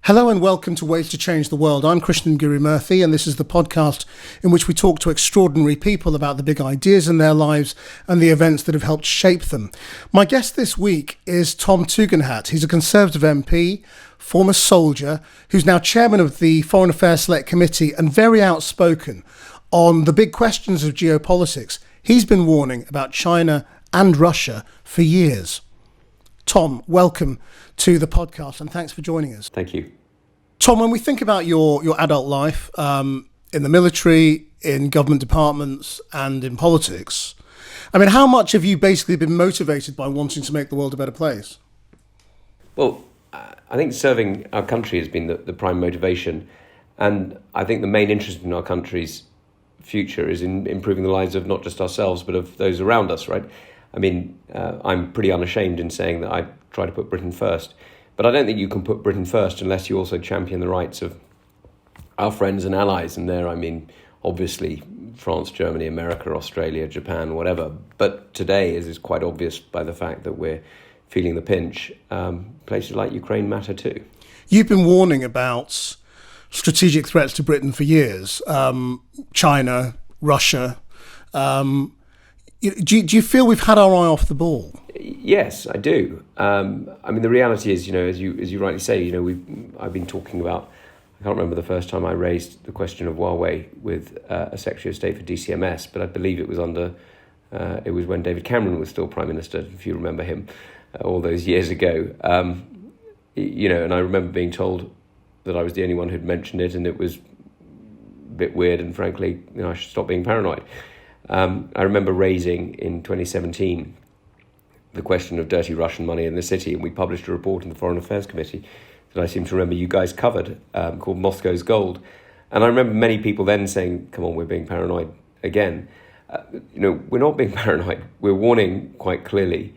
Hello and welcome to Ways to Change the World. I'm Krishnan Murthy, and this is the podcast in which we talk to extraordinary people about the big ideas in their lives and the events that have helped shape them. My guest this week is Tom Tugendhat. He's a Conservative MP, former soldier, who's now chairman of the Foreign Affairs Select Committee and very outspoken on the big questions of geopolitics. He's been warning about China and Russia for years. Tom, welcome to the podcast and thanks for joining us. Thank you. Tom, when we think about your adult life in the military, in government departments and in politics, I mean, how much have you basically been motivated by wanting to make the world a better place? Well, I think serving our country has been the prime motivation. And I think the main interest in our country's future is in improving the lives of not just ourselves, but of those around us, right? I mean, I'm pretty unashamed in saying that I try to put Britain first. But I don't think you can put Britain first unless you also champion the rights of our friends and allies. And there, I mean, obviously, France, Germany, America, Australia, Japan, whatever. But today, as is quite obvious by the fact that we're feeling the pinch, places like Ukraine matter too. You've been warning about strategic threats to Britain for years. China, Russia. Do you feel we've had our eye off the ball? Yes, I do. I mean, the reality is, as you rightly say, I've been talking about. I can't remember the first time I raised the question of Huawei with a Secretary of State for DCMS, but I believe it was it was when David Cameron was still Prime Minister, if you remember him, all those years ago. And I remember being told that I was the only one who'd mentioned it, and it was a bit weird, and frankly, I should stop being paranoid. I remember raising in 2017 the question of dirty Russian money in the city, and we published a report in the Foreign Affairs Committee that I seem to remember you guys covered, called Moscow's Gold. And I remember many people then saying, come on, we're being paranoid again. We're not being paranoid. We're warning quite clearly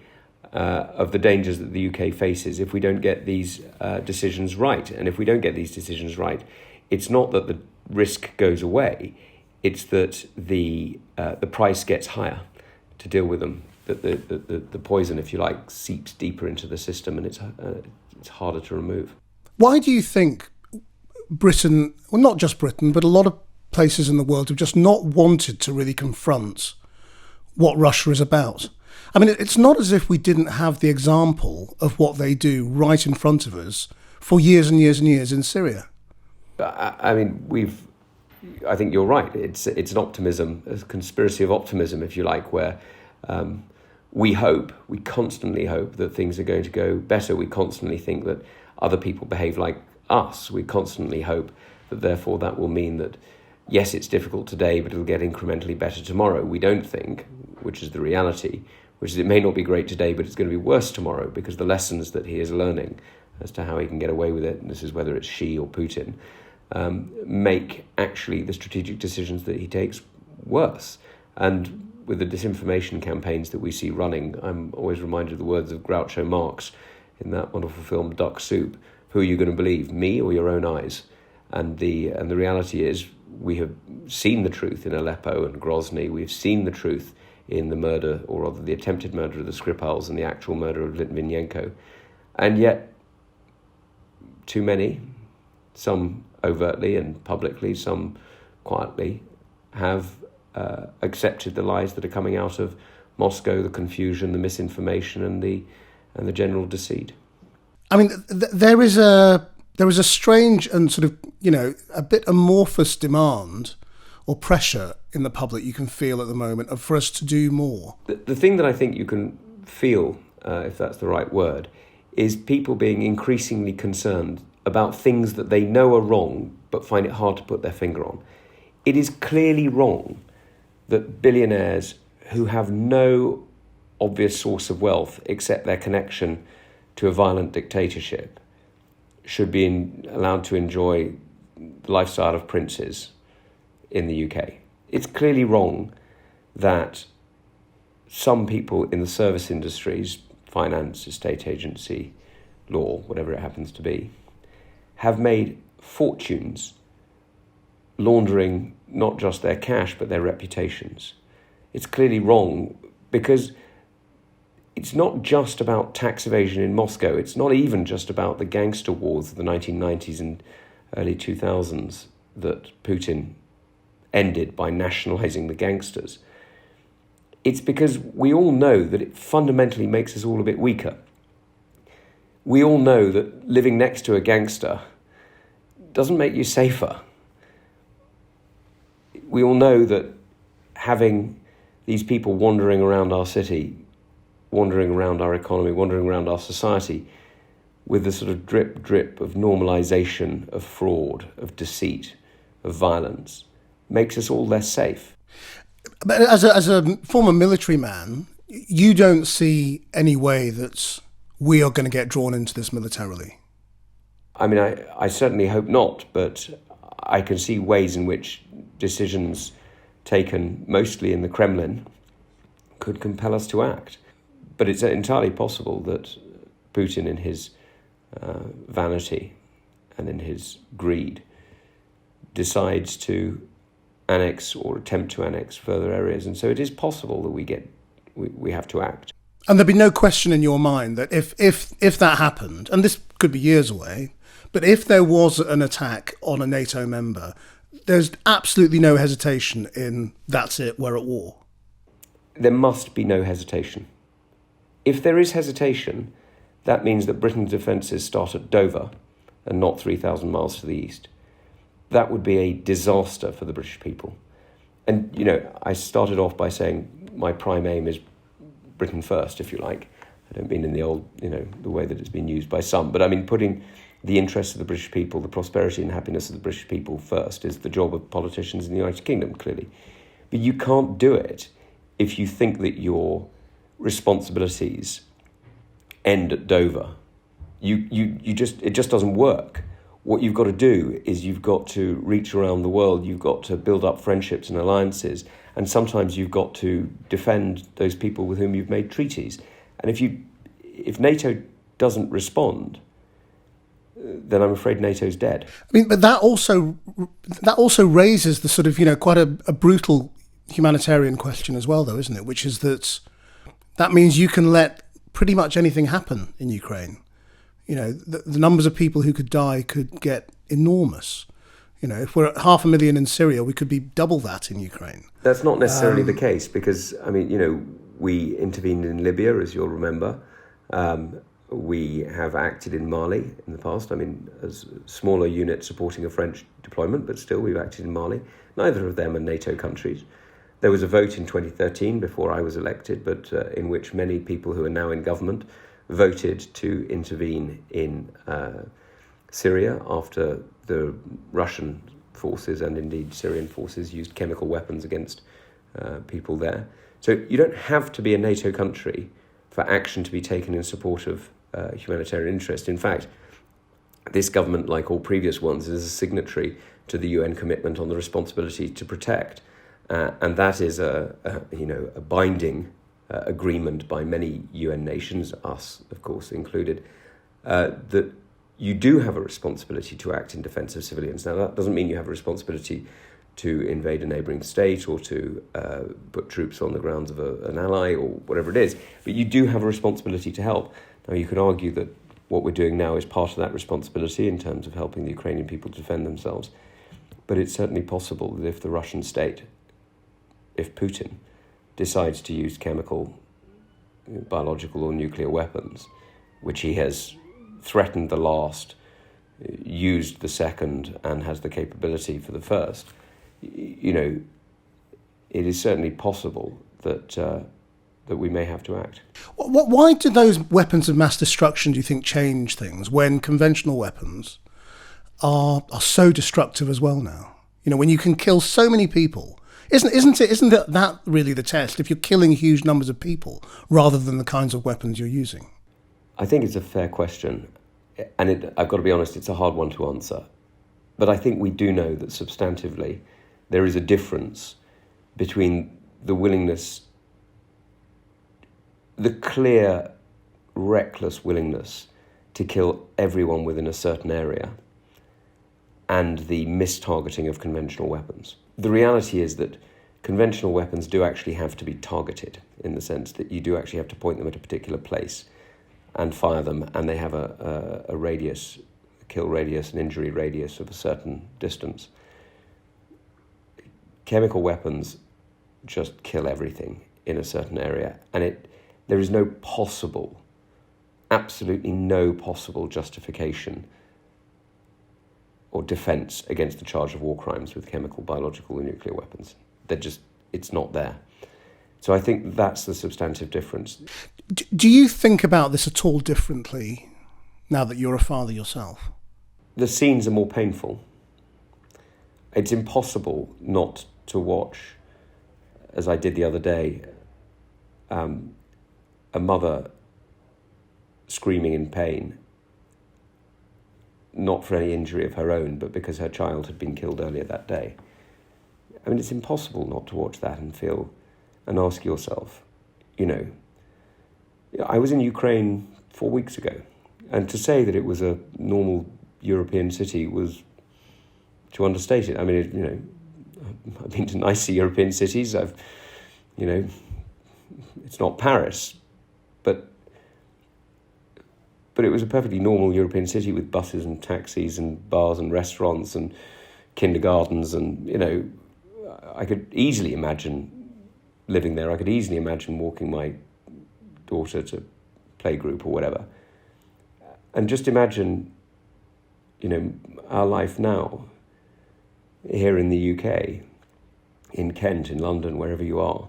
of the dangers that the UK faces if we don't get these decisions right. And if we don't get these decisions right, it's not that the risk goes away. It's that the price gets higher to deal with them. That the poison, if you like, seeps deeper into the system, and it's harder to remove. Why do you think Britain, well, not just Britain, but a lot of places in the world have just not wanted to really confront what Russia is about? I mean, it's not as if we didn't have the example of what they do right in front of us for years and years and years in Syria. I mean, I think you're right. It's an optimism, a conspiracy of optimism, if you like, where we constantly hope that things are going to go better. We constantly think that other people behave like us. We constantly hope that therefore that will mean that, yes, it's difficult today, but it'll get incrementally better tomorrow. We don't think, which is the reality, which is it may not be great today, but it's going to be worse tomorrow because the lessons that he is learning as to how he can get away with it, and this is whether it's Xi or Putin, make actually the strategic decisions that he takes worse. And with the disinformation campaigns that we see running, I'm always reminded of the words of Groucho Marx in that wonderful film Duck Soup. Who are you going to believe, me or your own eyes? And the reality is we have seen the truth in Aleppo and Grozny. We've seen the truth in the murder, or rather the attempted murder of the Skripals and the actual murder of Litvinenko. And yet, too many, some overtly and publicly, some quietly, have accepted the lies that are coming out of Moscow, the confusion, the misinformation, and the general deceit. I mean, there is a strange and sort of a bit amorphous demand or pressure in the public you can feel at the moment for us to do more. The thing that I think you can feel, if that's the right word, is people being increasingly concerned about things that they know are wrong but find it hard to put their finger on. It is clearly wrong that billionaires who have no obvious source of wealth except their connection to a violent dictatorship should be allowed to enjoy the lifestyle of princes in the UK. It's clearly wrong that some people in the service industries, finance, estate agency, law, whatever it happens to be, have made fortunes laundering not just their cash but their reputations. It's clearly wrong because it's not just about tax evasion in Moscow. It's not even just about the gangster wars of the 1990s and early 2000s that Putin ended by nationalising the gangsters. It's because we all know that it fundamentally makes us all a bit weaker. We all know that living next to a gangster doesn't make you safer. We all know that having these people wandering around our city, wandering around our economy, wandering around our society, with the sort of drip of normalisation of fraud, of deceit, of violence, makes us all less safe. But as a former military man, you don't see any way that we are going to get drawn into this militarily. I mean, I certainly hope not, but I can see ways in which decisions taken mostly in the Kremlin could compel us to act. But it's entirely possible that Putin, in his vanity and in his greed, decides to annex or attempt to annex further areas. And so it is possible that we have to act. And there'd be no question in your mind that if that happened, and this could be years away, but if there was an attack on a NATO member, there's absolutely no hesitation in that's it, we're at war. There must be no hesitation. If there is hesitation, that means that Britain's defences start at Dover and not 3,000 miles to the east. That would be a disaster for the British people. And, I started off by saying my prime aim is Britain first, if you like. I don't mean in the old, the way that it's been used by some, but I mean putting the interests of the British people, the prosperity and happiness of the British people first is the job of politicians in the United Kingdom, clearly. But you can't do it if you think that your responsibilities end at Dover. It just doesn't work. What you've got to do is you've got to reach around the world, you've got to build up friendships and alliances, and sometimes you've got to defend those people with whom you've made treaties. And if NATO doesn't respond, then I'm afraid NATO's dead. I mean, but that also raises the sort of, quite a brutal humanitarian question as well, though, isn't it? Which is that means you can let pretty much anything happen in Ukraine. The numbers of people who could die could get enormous. If we're at 500,000 in Syria, we could be double that in Ukraine. That's not necessarily the case because, we intervened in Libya, as you'll remember. We have acted in Mali in the past. As a smaller unit supporting a French deployment, but still we've acted in Mali. Neither of them are NATO countries. There was a vote in 2013 before I was elected, but in which many people who are now in government voted to intervene in Syria after the Russian forces and indeed Syrian forces used chemical weapons against people there. So you don't have to be a NATO country for action to be taken in support of humanitarian interest. In fact, this government, like all previous ones, is a signatory to the UN commitment on the responsibility to protect. And that is a binding agreement by many UN nations, us, of course, included, that you do have a responsibility to act in defence of civilians. Now, that doesn't mean you have a responsibility to invade a neighbouring state or to put troops on the grounds of an ally or whatever it is, but you do have a responsibility to help. Now, you could argue that what we're doing now is part of that responsibility in terms of helping the Ukrainian people to defend themselves, but it's certainly possible that if the Russian state, if Putin decides to use chemical, biological or nuclear weapons, which he has threatened the last, used the second, and has the capability for the first, it is certainly possible that we may have to act. Why do those weapons of mass destruction, do you think, change things when conventional weapons are so destructive as well now? When you can kill so many people, isn't that really the test? If you're killing huge numbers of people rather than the kinds of weapons you're using? I think it's a fair question, and I've got to be honest, it's a hard one to answer. But I think we do know that substantively there is a difference between the willingness, the clear, reckless willingness to kill everyone within a certain area and the mistargeting of conventional weapons. The reality is that Conventional weapons do actually have to be targeted, in the sense that you do actually have to point them at a particular place and fire them, and they have a radius, a kill radius, an injury radius of a certain distance. Chemical weapons just kill everything in a certain area, and there is no possible, absolutely no possible justification or defence against the charge of war crimes with chemical, biological, and nuclear weapons. It's not there. So I think that's the substantive difference. Do you think about this at all differently now that you're a father yourself? The scenes are more painful. It's impossible not to watch, as I did the other day, a mother screaming in pain, not for any injury of her own, but because her child had been killed earlier that day. I mean, it's impossible not to watch that and feel and ask yourself, I was in Ukraine 4 weeks ago, and to say that it was a normal European city was to understate it. I mean, I've been to nicer European cities. It's not Paris, but it was a perfectly normal European city with buses and taxis and bars and restaurants and kindergartens, and I could easily imagine living there. I could easily imagine walking my daughter to playgroup or whatever. And just imagine, our life now, here in the UK, in Kent, in London, wherever you are.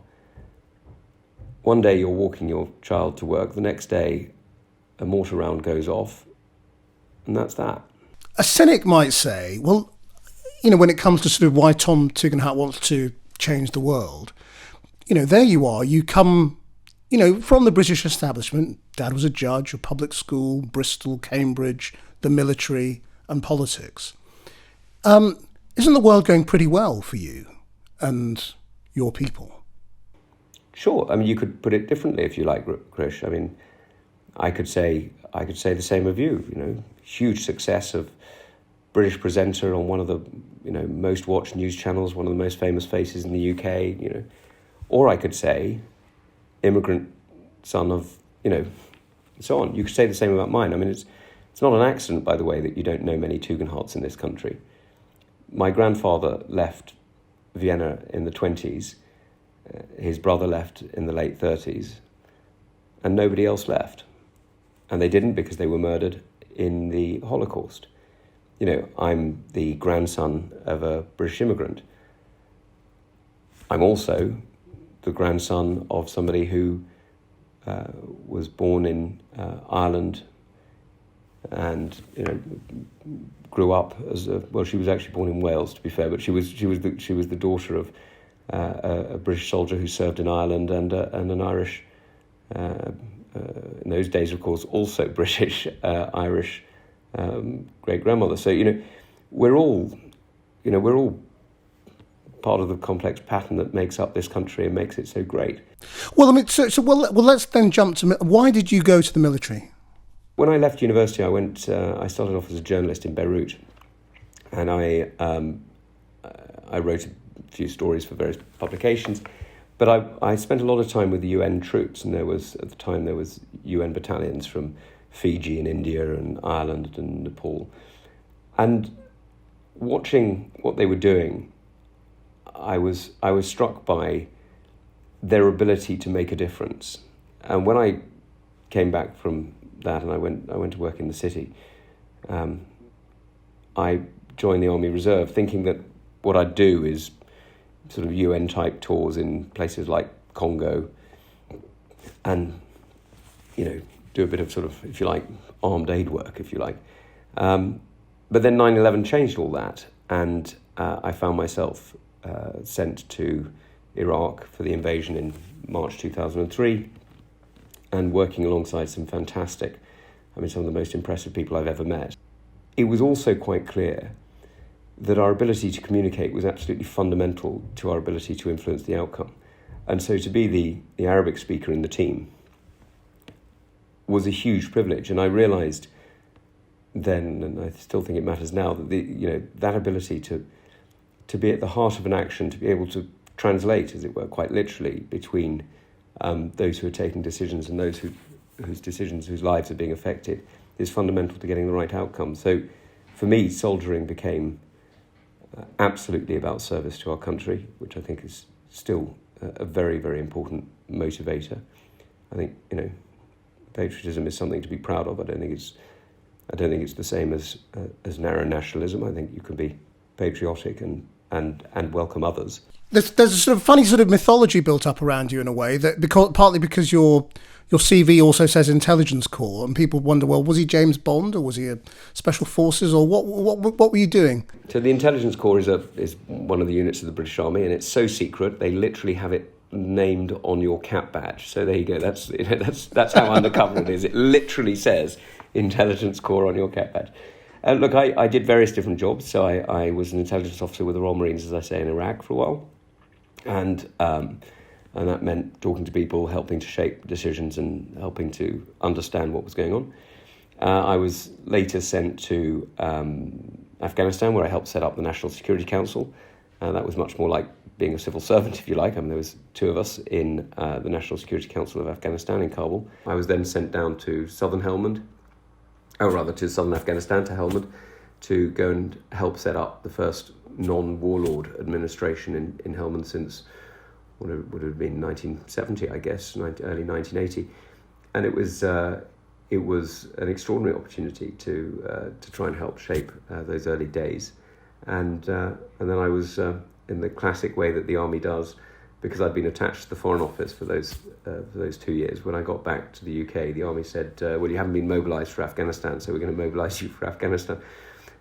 One day you're walking your child to work, the next day a mortar round goes off, and that's that. A cynic might say, well, when it comes to sort of why Tom Tugendhat wants to change the world, there you are, you come, from the British establishment. Dad was a judge, a public school, Bristol, Cambridge, the military and politics. Isn't the world going pretty well for you and your people? Sure. I mean, you could put it differently if you like, Krish. I mean, I could say the same of you. Huge success of British presenter on one of the most watched news channels, one of the most famous faces in the UK. Or I could say immigrant son of and so on. You could say the same about mine. I mean, it's not an accident, by the way, that you don't know many Tugendhats in this country. My grandfather left Vienna in the 1920s. His brother left in the late 1930s, and nobody else left. And they didn't because they were murdered in the Holocaust. I'm the grandson of a British immigrant. I'm also the grandson of somebody who was born in Ireland and grew up as she was actually born in Wales, to be fair, but she was the daughter of a British soldier who served in Ireland and an Irish, in those days, of course, also British Irish great grandmother. So we're all part of the complex pattern that makes up this country and makes it so great. Well, I mean, let's then jump to why did you go to the military? When I left university, I started off as a journalist in Beirut, and I wrote a few stories for various publications, but I spent a lot of time with the UN troops, and at the time there was UN battalions from Fiji and India and Ireland and Nepal, and watching what they were doing, I was struck by their ability to make a difference. And when I came back from that and I went to work in the city, I joined the Army Reserve thinking that what I'd do is sort of UN type tours in places like Congo and do a bit of sort of, if you like, armed aid work, if you like. But then 9/11 changed all that, and I found myself sent to Iraq for the invasion in March 2003, and working alongside some of the most impressive people I've ever met. It was also quite clear that our ability to communicate was absolutely fundamental to our ability to influence the outcome. And so to be the Arabic speaker in the team was a huge privilege. And I realised then, and I still think it matters now, that that ability to be at the heart of an action, to be able to translate, as it were, quite literally between those who are taking decisions and those whose lives are being affected is fundamental to getting the right outcome. So for me, soldiering became absolutely about service to our country, which I think is still a very, very important motivator. I think, patriotism is something to be proud of. I don't think it's the same as narrow nationalism. I think you can be patriotic and welcome others. There's a sort of funny sort of mythology built up around you in a way, that partly because your CV also says intelligence corps, and people wonder, well, was he James Bond or was he a special forces, or what were you doing? So the intelligence corps is one of the units of the British Army, and it's so secret they literally have it named on your cap badge. So there you go. That's how undercover it is. It literally says intelligence corps on your cap badge. Look, I did various different jobs. So I was an intelligence officer with the Royal Marines, as I say, in Iraq for a while. And that meant talking to people, helping to shape decisions and helping to understand what was going on. I was later sent to Afghanistan, where I helped set up the National Security Council. That was much more like being a civil servant, if you like. I mean, there was two of us in the National Security Council of Afghanistan in Kabul. I was then sent down to southern Afghanistan, to Helmand, to go and help set up the first non-warlord administration in Helmand since what would have been 1970, I guess, early 1980, and it was an extraordinary opportunity to try and help shape those early days, and then I was in the classic way that the army does, because I'd been attached to the Foreign Office for those 2 years. When I got back to the UK, the army said, "Well, you haven't been mobilised for Afghanistan, so we're going to mobilise you for Afghanistan."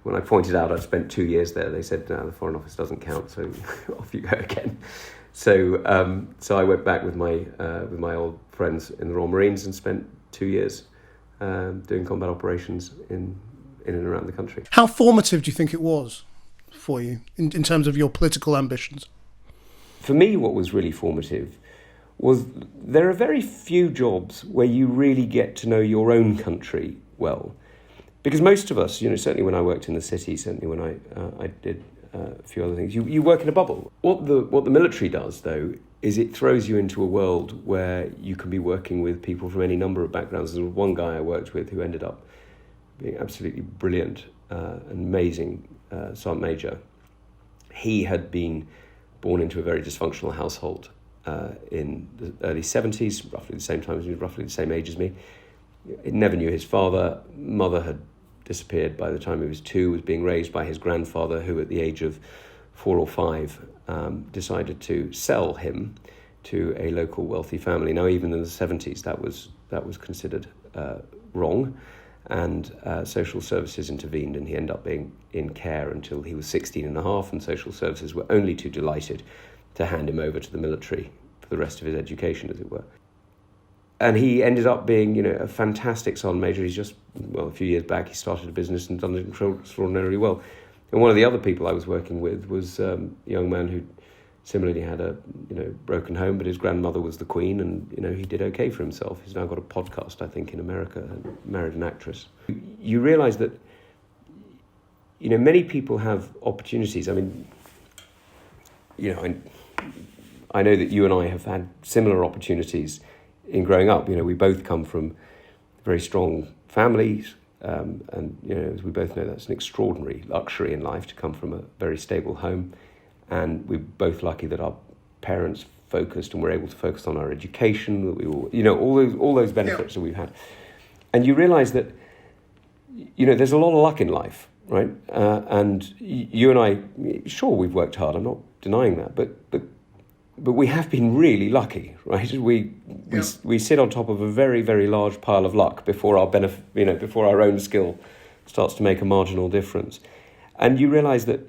When I pointed out I'd spent 2 years there, they said, "No, the Foreign Office doesn't count, so off you go again." So I went back with my old friends in the Royal Marines and spent 2 years doing combat operations in and around the country. How formative do you think it was for you in terms of your political ambitions? For me, what was really formative was there are very few jobs where you really get to know your own country well. Because most of us, certainly when I worked in the city, certainly when I did a few other things, you work in a bubble. What the military does, though, is it throws you into a world where you can be working with people from any number of backgrounds. There was one guy I worked with who ended up being absolutely brilliant, an amazing Sergeant Major. He had been born into a very dysfunctional household in the early 70s, roughly the same time, roughly the same age as me. He never knew his father. Mother had disappeared by the time he was 2, was being raised by his grandfather, who at the age of 4 or 5 decided to sell him to a local wealthy family. Now, even in the 70s, that was considered wrong, and social services intervened, and he ended up being in care until he was 16 and a half, and social services were only too delighted to hand him over to the military for the rest of his education, as it were. And he ended up being, a fantastic sergeant major. He's just, a few years back, he started a business and done it extraordinarily well. And one of the other people I was working with was a young man who similarly had a, broken home, but his grandmother was the queen, and, he did okay for himself. He's now got a podcast, I think, in America, and married an actress. You realise that, many people have opportunities. I mean, I know that you and I have had similar opportunities in growing up. We both come from very strong families, and as we both know, that's an extraordinary luxury in life to come from a very stable home. And we're both lucky that our parents focused and were able to focus on our education. That we all those benefits that we've had. And you realise that there's a lot of luck in life, right? And you and I, sure, we've worked hard. I'm not denying that, but we have been really lucky, right? We sit on top of a very, very large pile of luck before our before our own skill starts to make a marginal difference. And you realise that,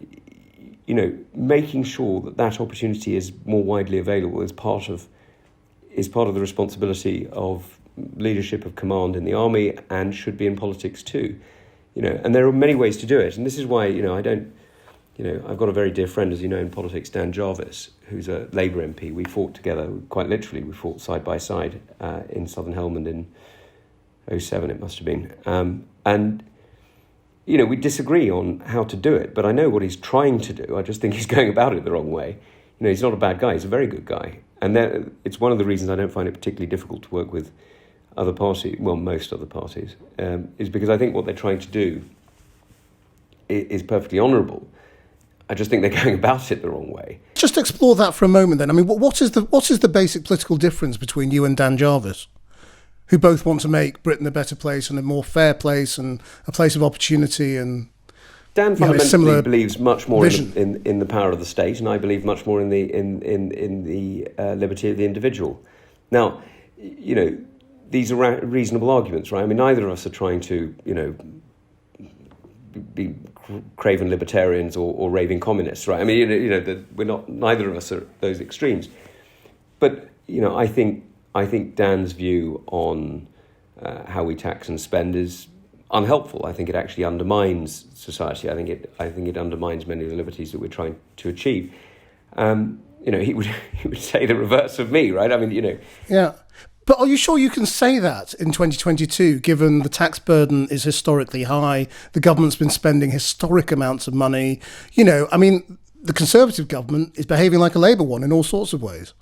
making sure that opportunity is more widely available is part of the responsibility of leadership, of command in the army, and should be in politics too. And there are many ways to do it. And this is why, I've got a very dear friend, as you know, in politics, Dan Jarvis, who's a Labour MP. We fought together, quite literally, we fought side by side in Southern Helmand in 2007, it must have been. And we disagree on how to do it, but I know what he's trying to do. I just think he's going about it the wrong way. he's not a bad guy. He's a very good guy. And it's one of the reasons I don't find it particularly difficult to work with other parties, well, most other parties, is because I think what they're trying to do is perfectly honourable. I just think they're going about it the wrong way. Just explore that for a moment then. I mean, what is the basic political difference between you and Dan Jarvis, who both want to make Britain a better place and a more fair place and a place of opportunity? And Dan fundamentally believes much more in the power of the state, and I believe much more in the liberty of the individual. Now, these are reasonable arguments, right? I mean, neither of us are trying to, be craven libertarians or raving communists, right? I mean, we're not. Neither of us are those extremes. But I think Dan's view on how we tax and spend is unhelpful. I think it actually undermines society. I think it undermines many of the liberties that we're trying to achieve. He would say the reverse of me, right? I mean, Yeah. But are you sure you can say that in 2022, given the tax burden is historically high, the government's been spending historic amounts of money? I mean, the Conservative government is behaving like a Labour one in all sorts of ways.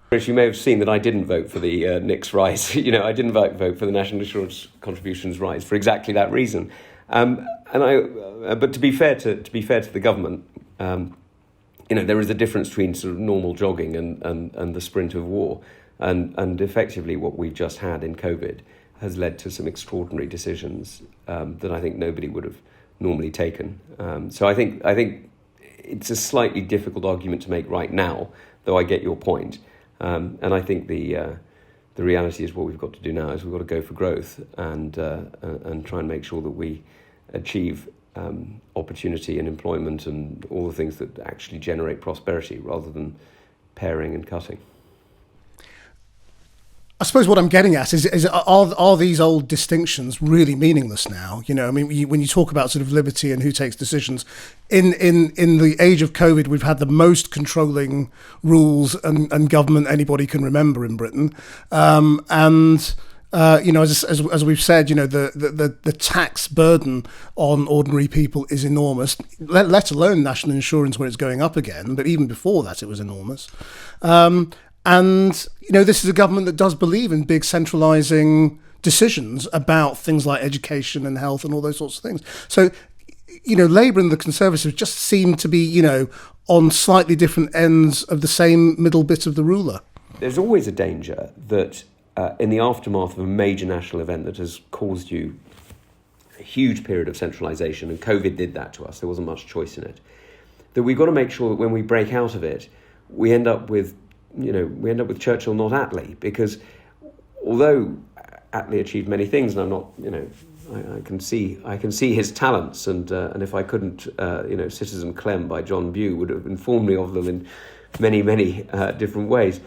Chris, you may have seen that I didn't vote for the NIC's rise. I didn't vote for the National Insurance Contributions rise for exactly that reason. But to be fair to the government, there is a difference between sort of normal jogging and the sprint of war. And effectively what we've just had in COVID has led to some extraordinary decisions that I think nobody would have normally taken. So I think it's a slightly difficult argument to make right now, though I get your point. And I think the reality is what we've got to do now is we've got to go for growth and try and make sure that we achieve opportunity and employment and all the things that actually generate prosperity rather than paring and cutting. I suppose what I'm getting at is are these old distinctions really meaningless now? I mean, when you talk about sort of liberty and who takes decisions, in the age of COVID, we've had the most controlling rules and government anybody can remember in Britain, as we've said, the tax burden on ordinary people is enormous. Let alone national insurance, where it's going up again, but even before that, it was enormous. And, this is a government that does believe in big centralising decisions about things like education and health and all those sorts of things. So, Labour and the Conservatives just seem to be, on slightly different ends of the same middle bit of the ruler. There's always a danger that in the aftermath of a major national event that has caused you a huge period of centralisation, and COVID did that to us, there wasn't much choice in it, that we've got to make sure that when we break out of it, we end up with Churchill, not Attlee, because although Attlee achieved many things, and I'm not, I can see his talents, and if I couldn't, Citizen Clem by John Bew would have informed me of them in many, many different ways.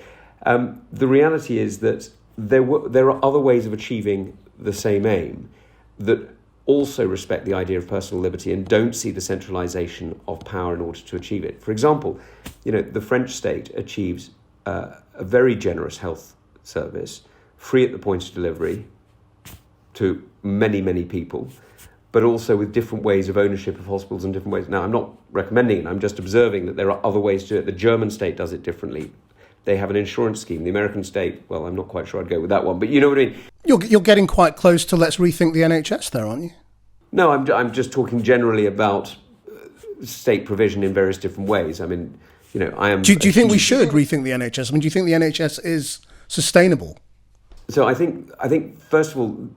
The reality is that there are other ways of achieving the same aim that also respect the idea of personal liberty and don't see the centralisation of power in order to achieve it. For example, the French state achieves a very generous health service, free at the point of delivery to many, many people, but also with different ways of ownership of hospitals and different ways. Now, I'm not recommending it, I'm just observing that there are other ways to do it. The German state does it differently. They have an insurance scheme. The American state, well, I'm not quite sure I'd go with that one, but you know what I mean. You're getting quite close to let's rethink the NHS there, aren't you? No, I'm just talking generally about state provision in various different ways. I mean, I am... Do you think we should rethink the NHS? I mean, do you think the NHS is sustainable? So I think first of all,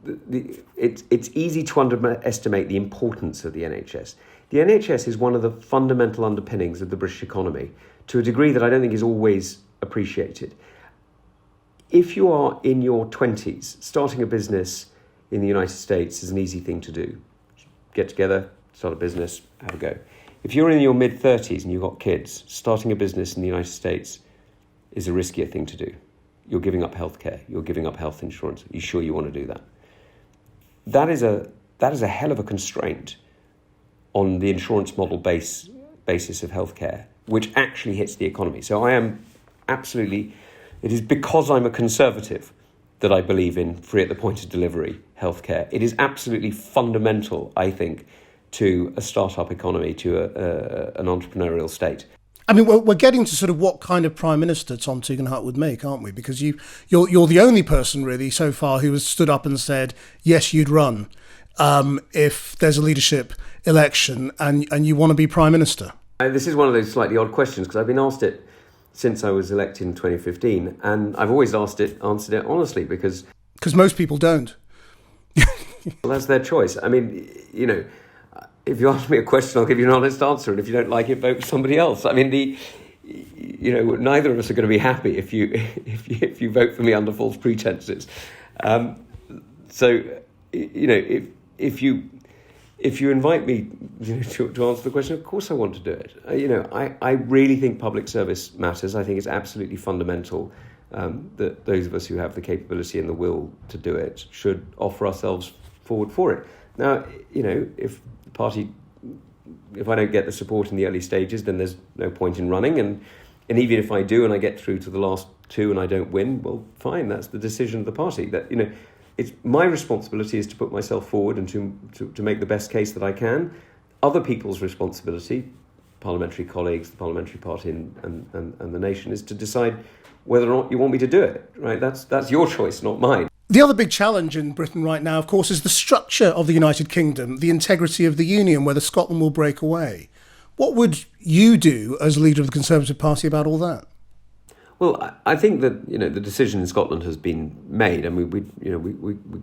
it's easy to underestimate the importance of the NHS. The NHS is one of the fundamental underpinnings of the British economy to a degree that I don't think is always appreciated. If you are in your 20s, starting a business in the United States is an easy thing to do. Get together, start a business, have a go. If you're in your mid-30s and you've got kids, starting a business in the United States is a riskier thing to do. You're giving up healthcare. You're giving up health insurance. Are you sure you want to do that? That is a hell of a constraint on the insurance model basis of healthcare, which actually hits the economy. So I am absolutely... It is because I'm a conservative that I believe in free at the point of delivery healthcare. It is absolutely fundamental, I think, to a startup economy, to an entrepreneurial state. I mean, we're getting to sort of what kind of Prime Minister Tom Tugendhat would make, aren't we? Because you're the only person really so far who has stood up and said, yes, you'd run if there's a leadership election and you want to be Prime Minister. This is one of those slightly odd questions, because I've been asked it since I was elected in 2015, and I've always answered it honestly, because most people don't. Well, that's their choice. I mean, if you ask me a question, I'll give you an honest answer, and if you don't like it, vote for somebody else. I mean, neither of us are going to be happy if you vote for me under false pretenses. If you invite me to answer the question, of course I want to do it. I really think public service matters. I think it's absolutely fundamental that those of us who have the capability and the will to do it should offer ourselves forward for it. Now, if I don't get the support in the early stages, then there's no point in running. And even if I do and I get through to the last two and I don't win, well, fine, that's the decision of the party. That it's my responsibility is to put myself forward and to make the best case that I can. Other people's responsibility, parliamentary colleagues, the parliamentary party and the nation, is to decide whether or not you want me to do it. Right? That's your choice, not mine. The other big challenge in Britain right now, of course, is the structure of the United Kingdom, the integrity of the Union, whether Scotland will break away. What would you do as leader of the Conservative Party about all that? Well, I think that the decision in Scotland has been made, and we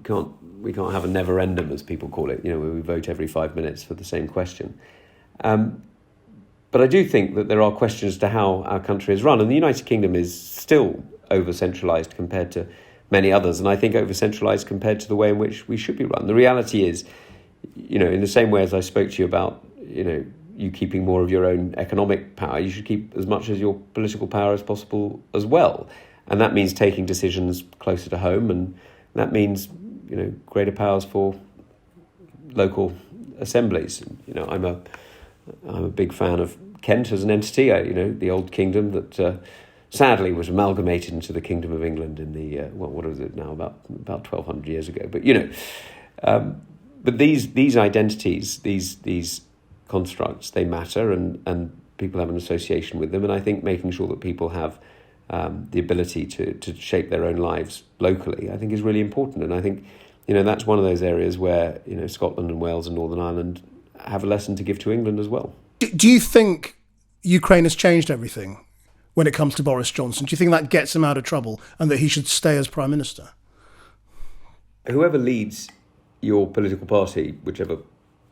can't have a never-endum, as people call it, where we vote every 5 minutes for the same question. But I do think that there are questions as to how our country is run, and the United Kingdom is still over-centralised compared to many others, and I think over-centralised compared to the way in which we should be run. The reality is, in the same way as I spoke to you about, you keeping more of your own economic power, you should keep as much of your political power as possible as well. And that means taking decisions closer to home, and that means, greater powers for local assemblies. I'm a big fan of Kent as an entity, the old kingdom that sadly was amalgamated into the Kingdom of England in the, what is it now, about 1,200 years ago. But, but these identities, these constructs, they matter, and people have an association with them. And I think making sure that people have the ability to shape their own lives locally, I think is really important. And I think, that's one of those areas where, Scotland and Wales and Northern Ireland have a lesson to give to England as well. Do you think Ukraine has changed everything when it comes to Boris Johnson? Do you think that gets him out of trouble and that he should stay as Prime Minister? Whoever leads your political party, whichever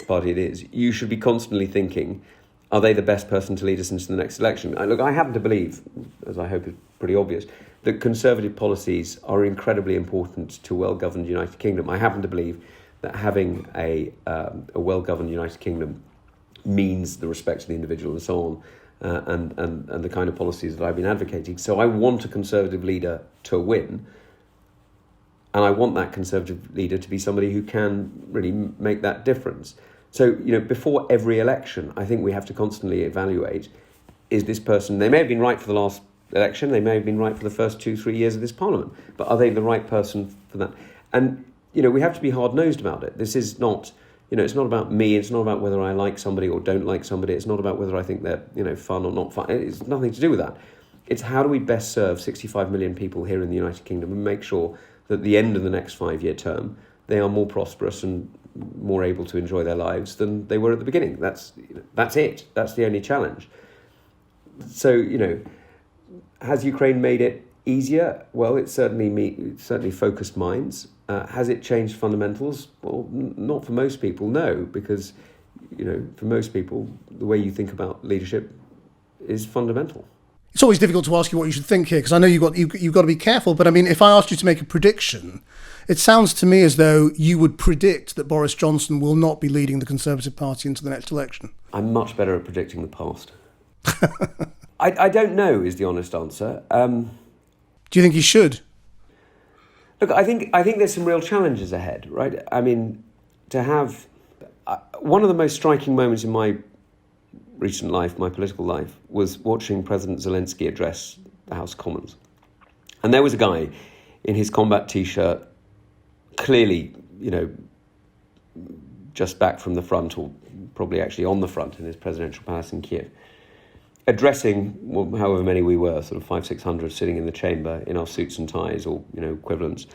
party it is, you should be constantly thinking, are they the best person to lead us into the next election? I happen to believe, as I hope is pretty obvious, that Conservative policies are incredibly important to a well-governed United Kingdom. I happen to believe that having a well-governed United Kingdom means the respect of the individual and so on, and the kind of policies that I've been advocating. So I want a Conservative leader to win, and I want that Conservative leader to be somebody who can really make that difference. So, before every election, I think we have to constantly evaluate, is this person, they may have been right for the last election, they may have been right for the first 2-3 years of this Parliament, but are they the right person for that? And, we have to be hard-nosed about it. This is not, it's not about me, it's not about whether I like somebody or don't like somebody, it's not about whether I think they're, fun or not fun. It's nothing to do with that. It's how do we best serve 65 million people here in the United Kingdom and make sure that at the end of the next 5-year term, they are more prosperous and more able to enjoy their lives than they were at the beginning. That's it. That's the only challenge. So, has Ukraine made it easier? Well, it certainly focused minds. Has it changed fundamentals? Well, not for most people, no, because, for most people, the way you think about leadership is fundamental. It's always difficult to ask you what you should think here, because I know you've got to be careful. But I mean, if I asked you to make a prediction, it sounds to me as though you would predict that Boris Johnson will not be leading the Conservative Party into the next election. I'm much better at predicting the past. I don't know is the honest answer. Do you think he should? Look, I think there's some real challenges ahead, right? I mean, to have one of the most striking moments in my recent life, my political life, was watching President Zelenskyy address the House of Commons. And there was a guy in his combat T-shirt, clearly, just back from the front, or probably actually on the front in his presidential palace in Kiev. addressing however many we were, sort of 500-600 sitting in the chamber in our suits and ties or equivalents.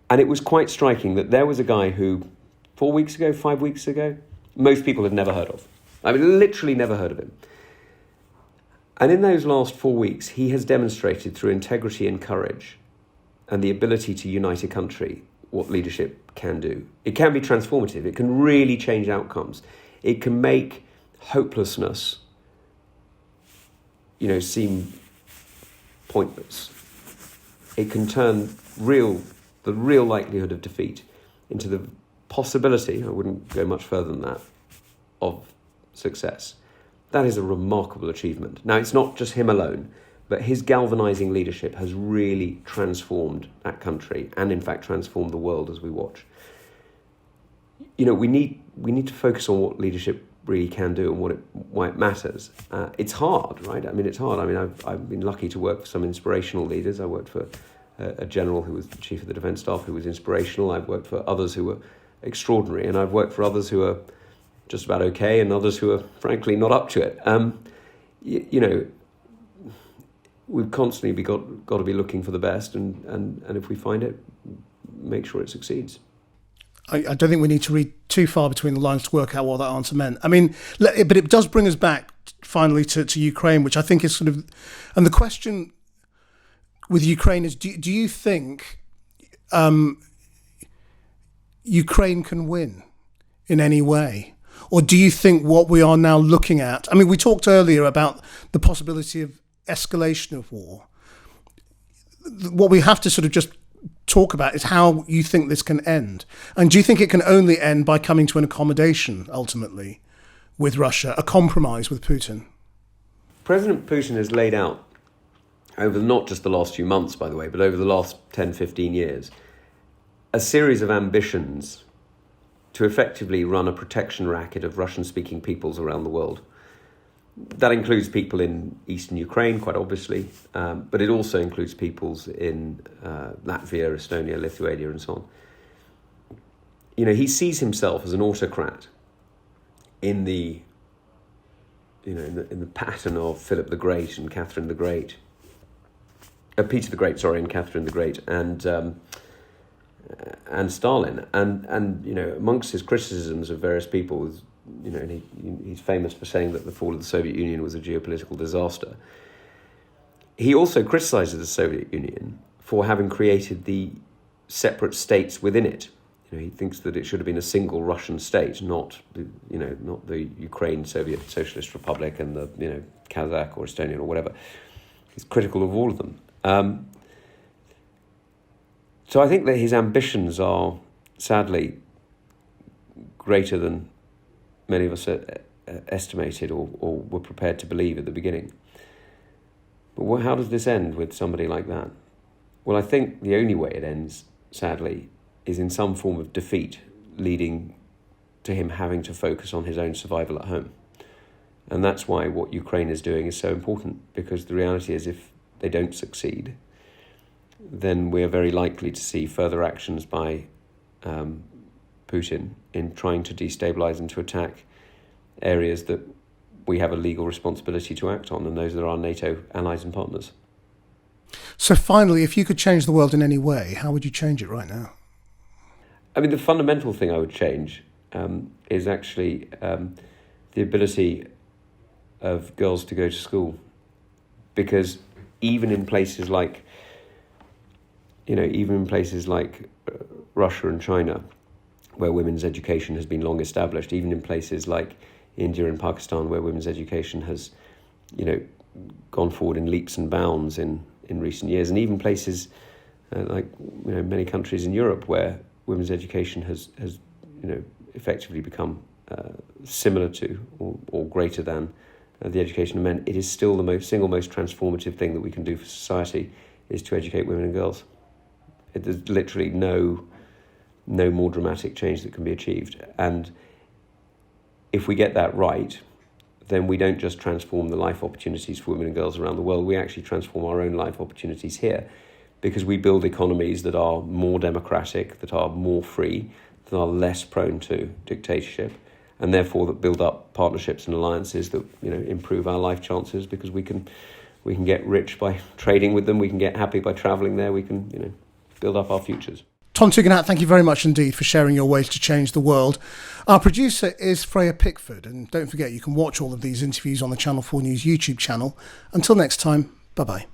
And it was quite striking that there was a guy who 5 weeks ago, most people had never heard of. I mean, literally never heard of him. And in those last 4 weeks, he has demonstrated through integrity and courage and the ability to unite a country what leadership can do. It can be transformative. It can really change outcomes. It can make hopelessness, seem pointless. It can turn the real likelihood of defeat into the possibility, I wouldn't go much further than that, of success. That is a remarkable achievement. Now, it's not just him alone, but his galvanizing leadership has really transformed that country and, in fact, transformed the world as we watch. We need to focus on what leadership really can do and why it matters. It's hard, right? I mean, it's hard. I mean, I've been lucky to work for some inspirational leaders. I worked for a general who was the chief of the defence staff who was inspirational. I've worked for others who were extraordinary, and I've worked for others who are just about okay and others who are, frankly, not up to it. We've constantly got to be looking for the best, and if we find it, make sure it succeeds. I don't think we need to read too far between the lines to work out what that answer meant. I mean, but it does bring us back finally to Ukraine, which I think is sort of, and the question with Ukraine is, do you think Ukraine can win in any way? Or do you think what we are now looking at, I mean, we talked earlier about the possibility of escalation of war. What we have to sort of just talk about is how you think this can end. And do you think it can only end by coming to an accommodation, ultimately, with Russia, a compromise with Putin? President Putin has laid out, over not just the last few months, by the way, but over the last 10, 15 years, a series of ambitions to effectively run a protection racket of Russian-speaking peoples around the world. That includes people in eastern Ukraine, quite obviously, but it also includes peoples in Latvia, Estonia, Lithuania, and so on. He sees himself as an autocrat in the pattern of Philip the Great and Catherine the Great, Peter the Great, and Catherine the Great, and Stalin, and amongst his criticisms of various people, he's famous for saying that the fall of the Soviet Union was a geopolitical disaster. He also criticizes the Soviet Union for having created the separate states within it. He thinks that it should have been a single Russian state, not the Ukraine Soviet Socialist Republic and the Kazakh or Estonian or whatever. He's critical of all of them. So I think that his ambitions are sadly greater than many of us estimated or were prepared to believe at the beginning. But how does this end with somebody like that? Well, I think the only way it ends, sadly, is in some form of defeat, leading to him having to focus on his own survival at home. And that's why what Ukraine is doing is so important, because the reality is if they don't succeed, then we're very likely to see further actions by Putin in trying to destabilize and to attack areas that we have a legal responsibility to act on, and those are our NATO allies and partners. So finally, if you could change the world in any way, how would you change it right now? I mean, the fundamental thing I would change is actually the ability of girls to go to school, because even in places like Russia and China, where women's education has been long established, even in places like India and Pakistan, where women's education has, gone forward in leaps and bounds in recent years, and even places like many countries in Europe where women's education has effectively become similar to or greater than the education of men, it is still the single most transformative thing that we can do for society is to educate women and girls. There's literally no more dramatic change that can be achieved. And if we get that right, then we don't just transform the life opportunities for women and girls around the world, we actually transform our own life opportunities here, because we build economies that are more democratic, that are more free, that are less prone to dictatorship, and therefore that build up partnerships and alliances that improve our life chances, because we can get rich by trading with them, we can get happy by travelling there, we can build up our futures. Tom Tugendhat, thank you very much indeed for sharing your ways to change the world. Our producer is Freya Pickford, and don't forget you can watch all of these interviews on the Channel 4 News YouTube channel. Until next time, bye-bye.